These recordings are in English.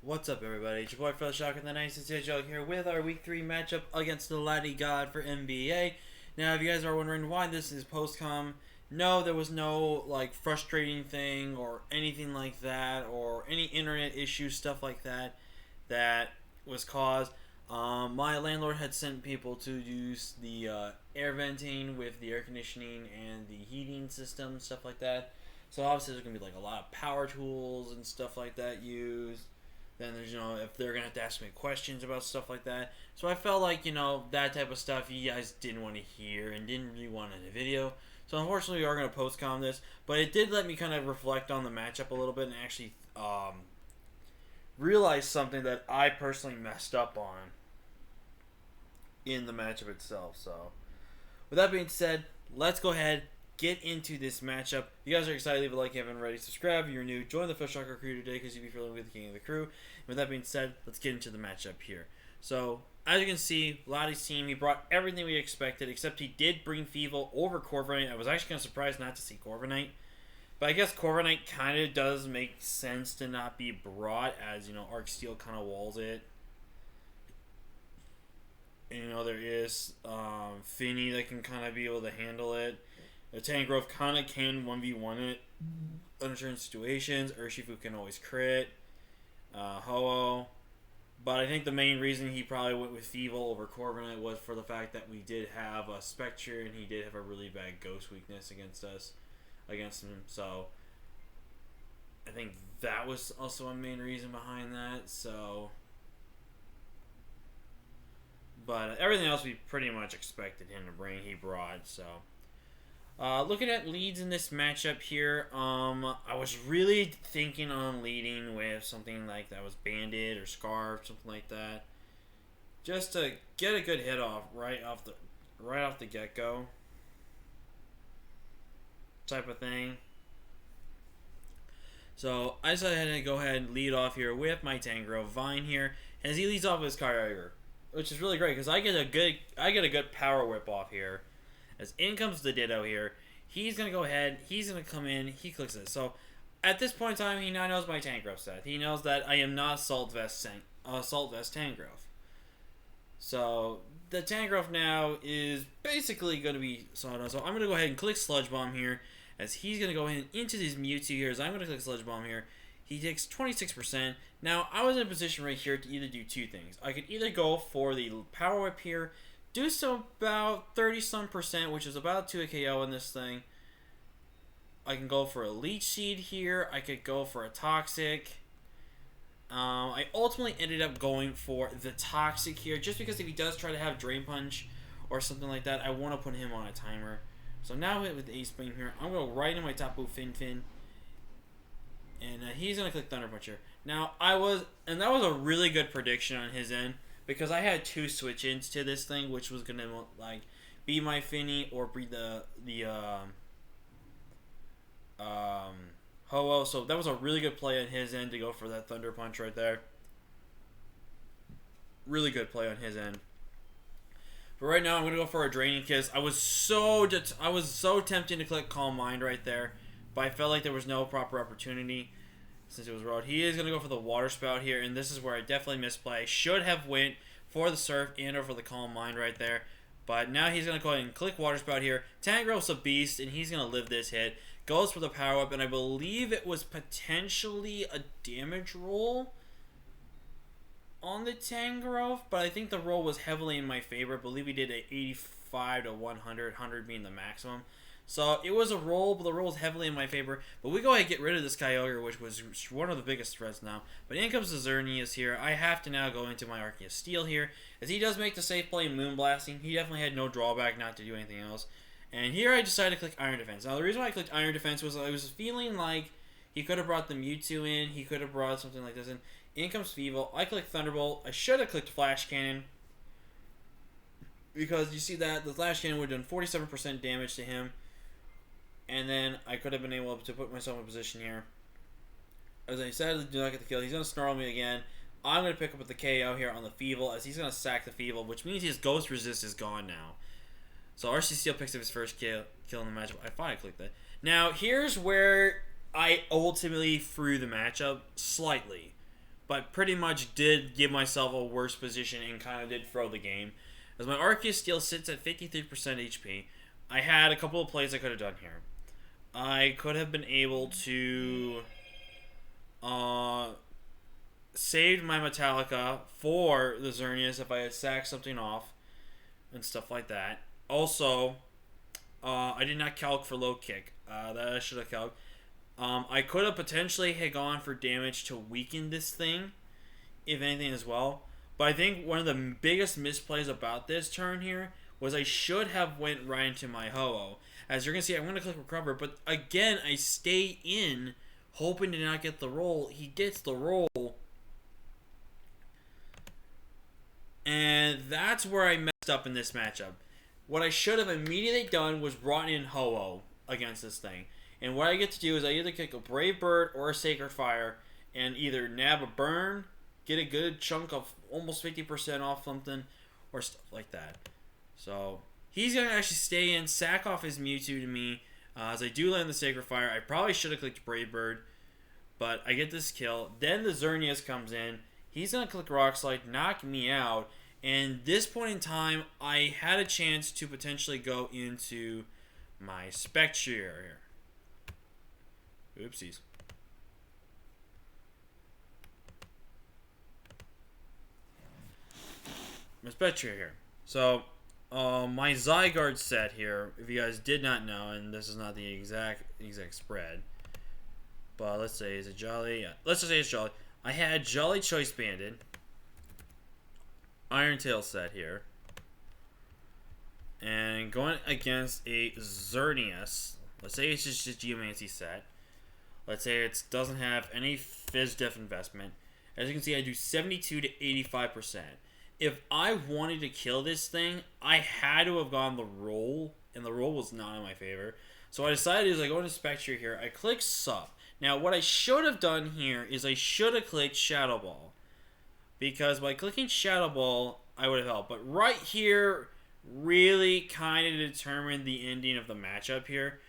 What's up, everybody? It's your boy, Fred Shock, and the nicest Jug here with our Week 3 matchup against the Laddie God for MBA. Now, if you guys are wondering why this is post-com, no, there was no, frustrating thing or anything like that, or any internet issues, stuff like that, that was caused. My landlord had sent people to use the air venting with the air conditioning and the heating system, stuff like that. So obviously there's going to be a lot of power tools and stuff like that used. Then there's, if they're going to have to ask me questions about stuff like that. So I felt like, that type of stuff you guys didn't want to hear and didn't really want in a video. So unfortunately we are going to post-com this. But it did let me kind of reflect on the matchup a little bit and actually realize something that I personally messed up on in the matchup itself. So with that being said, let's go ahead, get into this matchup. If you guys are excited, leave a like if you haven't already. Subscribe if you're new. Join the Fish Shocker crew today because you'll be feeling with the king of the crew. And with that being said, let's get into the matchup here. So, as you can see, Lottie's team, he brought everything we expected, except he did bring Feeble over Corviknight. I was actually kind of surprised not to see Corviknight. But I guess Corviknight kind of does make sense to not be brought, as, Arc Steel kind of walls it. And, there is Finny that can kind of be able to handle it. The Tangrowth kind of can 1v1 it under certain situations. Urshifu can always crit. Ho-Oh. But I think the main reason he probably went with Feeble over Corviknight was for the fact that we did have a Spectre and he did have a really bad Ghost weakness against him. So I think that was also a main reason behind that. So, but everything else we pretty much expected him to bring, he brought. So. Looking at leads in this matchup here, I was really thinking on leading with something like that was Bandit or Scarf, something like that, just to get a good hit off right off the get-go, type of thing. So I decided to go ahead and lead off here with my Tangrowth Vine here, as he leads off with his Kyogre, which is really great because I get a good power whip off here. As in comes the Ditto here. He's going to go ahead. He's going to come in. He clicks it. So, at this point in time, he now knows my Tangrowth set. He knows that I am not Assault Vest Tangrowth. So, the Tangrowth now is basically going to be sawed. So, I'm going to go ahead and click Sludge Bomb here. As he's going to go ahead into this Mewtwo here. As I'm going to click Sludge Bomb here. He takes 26%. Now, I was in a position right here to either do two things. I could either go for the Power Whip here, do so about 30-some%, which is about 2 KO in this thing. I can go for a Leech Seed here. I could go for a Toxic. I ultimately ended up going for the Toxic here, just because if he does try to have Drain Punch or something like that, I want to put him on a timer. So now with the Ace Beam here, I'm going to go right in my Tapu Fin. And he's going to click Thunder Punch here. Now, that was a really good prediction on his end, because I had two switch-ins to this thing, which was going to, be my Finny or be the Ho-Oh. So that was a really good play on his end to go for that Thunder Punch right there. Really good play on his end. But right now, I'm going to go for a Draining Kiss. I was so tempted to click Calm Mind right there, but I felt like there was no proper opportunity. Since it was road, he is going to go for the Water Spout here, and this is where I definitely misplay. I should have went for the Surf and or for the Calm Mind right there, but now he's going to go ahead and click Water Spout here. Tangrowth's a beast, and he's going to live this hit. Goes for the Power Up, and I believe it was potentially a damage roll on the Tangrowth, but I think the roll was heavily in my favor. I believe he did a 85 to 100, 100 being the maximum. So, it was a roll, but the roll was heavily in my favor. But we go ahead and get rid of this Kyogre, which was one of the biggest threats now. But in comes the Xerneas here. I have to now go into my Arceus Steel here, as he does make the safe play Moonblasting. He definitely had no drawback not to do anything else. And here I decided to click Iron Defense. Now, the reason why I clicked Iron Defense was I was feeling like he could have brought the Mewtwo in. He could have brought something like this in. In comes Feeble. I clicked Thunderbolt. I should have clicked Flash Cannon, because you see that the Flash Cannon would have done 47% damage to him. And then I could have been able to put myself in a position here. As I said, do not get the kill. He's going to Snarl me again. I'm going to pick up with the KO here on the Feeble, as he's going to sack the Feeble, which means his Ghost Resist is gone now. So RC Steel picks up his first kill in the matchup. I thought I clicked that. Now, here's where I ultimately threw the matchup slightly. but pretty much did give myself a worse position and kind of did throw the game. As my Arceus Steel sits at 53% HP, I had a couple of plays I could have done here. I could have been able to saved my Metallica for the Xerneas if I had sacked something off and stuff like that. Also, I did not calc for low kick. That I should have calced. I could have potentially had gone for damage to weaken this thing, if anything as well. But I think one of the biggest misplays about this turn here was I should have went right into my Ho-Oh. As you're going to see, I'm going to click recover, but again, I stay in, hoping to not get the roll. He gets the roll. And that's where I messed up in this matchup. What I should have immediately done was brought in Ho-Oh against this thing. And what I get to do is I either kick a Brave Bird or a Sacred Fire and either nab a burn, get a good chunk of almost 50% off something, or stuff like that. So he's going to actually stay in, sack off his Mewtwo to me. As I do land the Sacred Fire, I probably should have clicked Brave Bird, but I get this kill. Then the Xerneas comes in. He's going to click Rock Slide, knock me out. And this point in time, I had a chance to potentially go into my Spectrier here. Oopsies. My Spectrier here. So, my Zygarde set here, if you guys did not know, and this is not the exact spread, but let's say, is it Jolly? Yeah, let's just say it's Jolly. I had Jolly Choice Banded, Iron Tail set here, and going against a Xerneas. Let's say it's just a Geomancy set. Let's say it doesn't have any Fizz Def investment. As you can see, I do 72 to 85%. If I wanted to kill this thing, I had to have gone the roll, and the roll was not in my favor. So I decided is I go into Spectre here, I click Sub. Now what I should have done here is I should have clicked Shadow Ball. Because by clicking Shadow Ball, I would have helped. But right here really kind of determined the ending of the matchup here.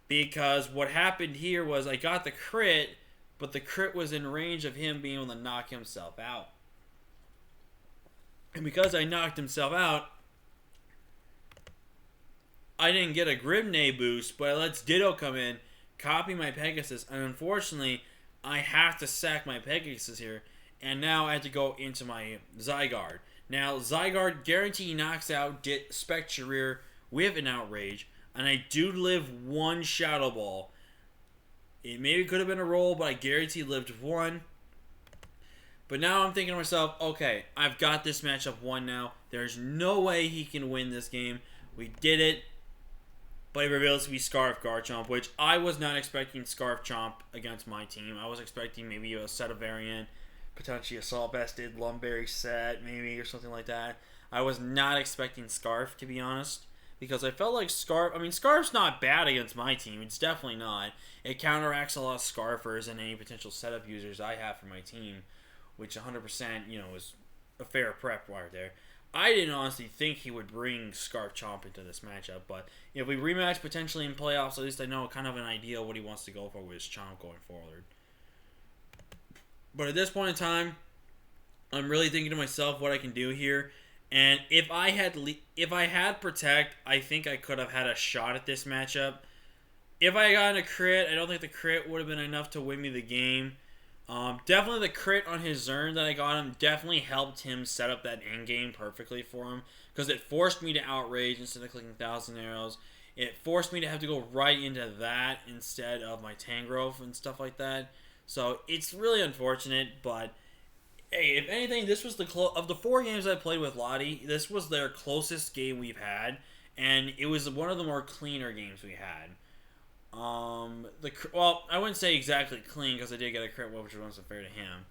Because what happened here was I got the crit, but the crit was in range of him being able to knock himself out. And because I knocked himself out, I didn't get a Grimnay boost, but I let Ditto come in, copy my Pegasus, and unfortunately, I have to sack my Pegasus here, and now I have to go into my Zygarde. Now, Zygarde guarantee knocks out Spectrier with an Outrage, and I do live one Shadow Ball. It maybe could have been a roll, but I guarantee lived one. But now I'm thinking to myself, okay, I've got this matchup won now. There's no way he can win this game. We did it. But it reveals to be Scarf Garchomp, which I was not expecting Scarf Chomp against my team. I was expecting maybe a set of variant, potentially a Salt Bested Lumberry set, maybe, or something like that. I was not expecting Scarf, to be honest, because I felt like Scarf's not bad against my team. It's definitely not. It counteracts a lot of Scarfers and any potential setup users I have for my team, which 100%, is a fair prep right there. I didn't honestly think he would bring Scarf Chomp into this matchup, but if we rematch potentially in playoffs, at least I know kind of an idea what he wants to go for with his Chomp going forward. But at this point in time, I'm really thinking to myself what I can do here, and if I had Protect, I think I could have had a shot at this matchup. If I got a crit, I don't think the crit would have been enough to win me the game. Definitely the crit on his Zern that I got him definitely helped him set up that end game perfectly for him, because it forced me to Outrage instead of clicking 1,000 Arrows. It forced me to have to go right into that instead of my Tangrowth and stuff like that. So it's really unfortunate, but hey, if anything, this was of the 4 games I played with Lottie, this was their closest game we've had, and it was one of the more cleaner games we had. I wouldn't say exactly clean because I did get a crit, which wasn't fair to him,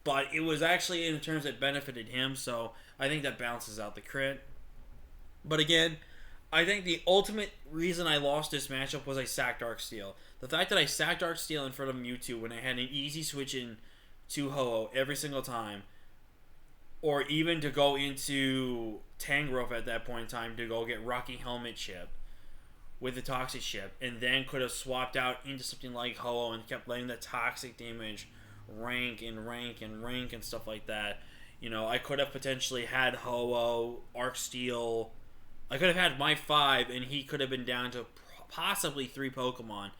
but it was actually in terms that benefited him, so I think that balances out the crit. But again, I think the ultimate reason I lost this matchup was I sacked Darksteel. The fact that I sacked Darksteel in front of Mewtwo when I had an easy switch in to Ho-Oh every single time, or even to go into Tangrowth at that point in time to go get Rocky Helmet chip with the Toxic chip, and then could have swapped out into something like Ho-Oh and kept letting the Toxic damage rank and stuff like that. You know, I could have potentially had Ho-Oh, Arcsteel. I could have had my 5, and he could have been down to possibly 3 Pokemon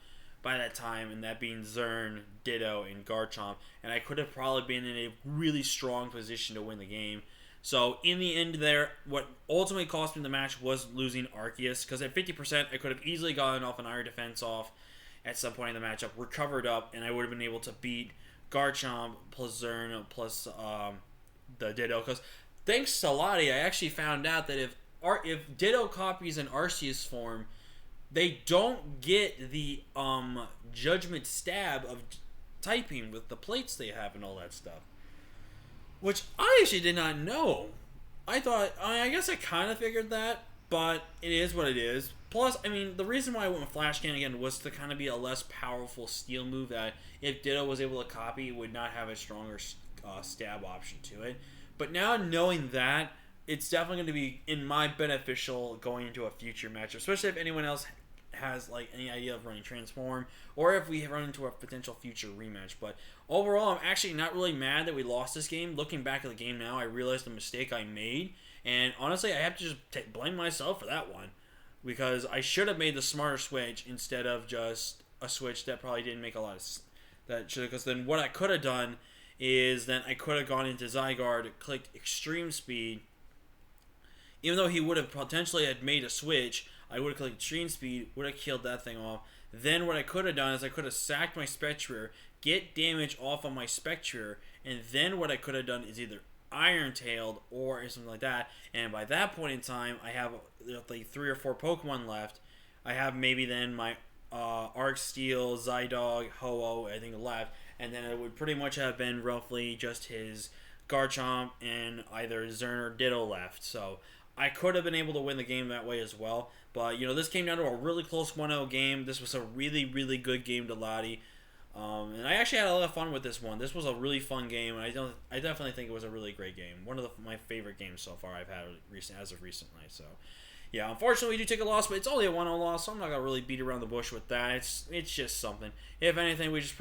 by that time, and that being Zern, Ditto, and Garchomp. And I could have probably been in a really strong position to win the game. So, in the end there, what ultimately cost me the match was losing Arceus, because at 50%, I could have easily gotten off an Iron Defense off at some point in the matchup, recovered up, and I would have been able to beat Garchomp plus Zern plus the Ditto. Because thanks to Lottie, I actually found out that if Ditto copies an Arceus form, they don't get the Judgment Stab of typing with the plates they have and all that stuff. Which I actually did not know. I guess I kind of figured that, but it is what it is. Plus, I mean, the reason why I went with Flash Cannon again was to kind of be a less powerful steel move that if Ditto was able to copy, it would not have a stronger stab option to it. But now knowing that, it's definitely going to be in my beneficial going into a future match, especially if anyone else has like any idea of running Transform, or if we run into a potential future rematch. But overall, I'm actually not really mad that we lost this game. Looking back at the game now, I realized the mistake I made, and honestly, I have to just blame myself for that one, because I should have made the smarter switch instead of just a switch that probably didn't make a lot of because then what I could have done is then I could have gone into Zygarde, clicked Extreme Speed. Even though he would have potentially had made a switch, I would have clicked Extreme Speed, would have killed that thing off. Then what I could have done is I could have sacked my Spectrier, get damage off of my Spectrier, and then what I could have done is either Iron-tailed or something like that. And by that point in time, I have like 3 or 4 Pokemon left. I have maybe then my Arcsteel, Zydog, Ho-Oh, I think left. And then it would pretty much have been roughly just his Garchomp and either Zern or Ditto left. So I could have been able to win the game that way as well. But, you know, this came down to a really close 1-0 game. This was a really, really good game to Lottie. And I actually had a lot of fun with this one. This was a really fun game, and I definitely think it was a really great game. One of my favorite games so far I've had as of recently. So, yeah, unfortunately we do take a loss, but it's only a 1-0 loss, so I'm not gonna really beat around the bush with that. It's just something. If anything, we just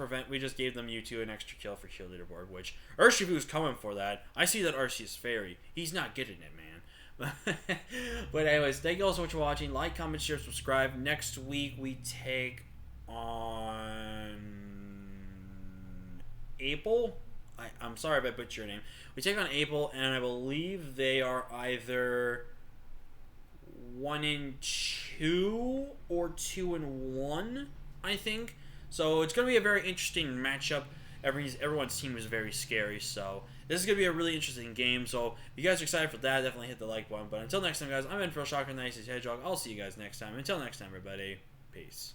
gave them Mewtwo an extra kill for kill leaderboard, which Urshifu's coming for that. I see that Arceus Fairy. He's not getting it, man. But anyways, thank you all so much for watching. Like, comment, share, subscribe. Next week we take on ACLE. I'm sorry if I butchered your name. We take on ACLE, and I believe they are either 1-2 or 2-1. I think so. It's going to be a very interesting matchup. Everyone's team is very scary, so this is going to be a really interesting game. So if you guys are excited for that, definitely hit the like button. But until next time, guys, I'm Phil Shocker, the Nicest Hedgehog. I'll see you guys next time. Until next time, everybody, peace.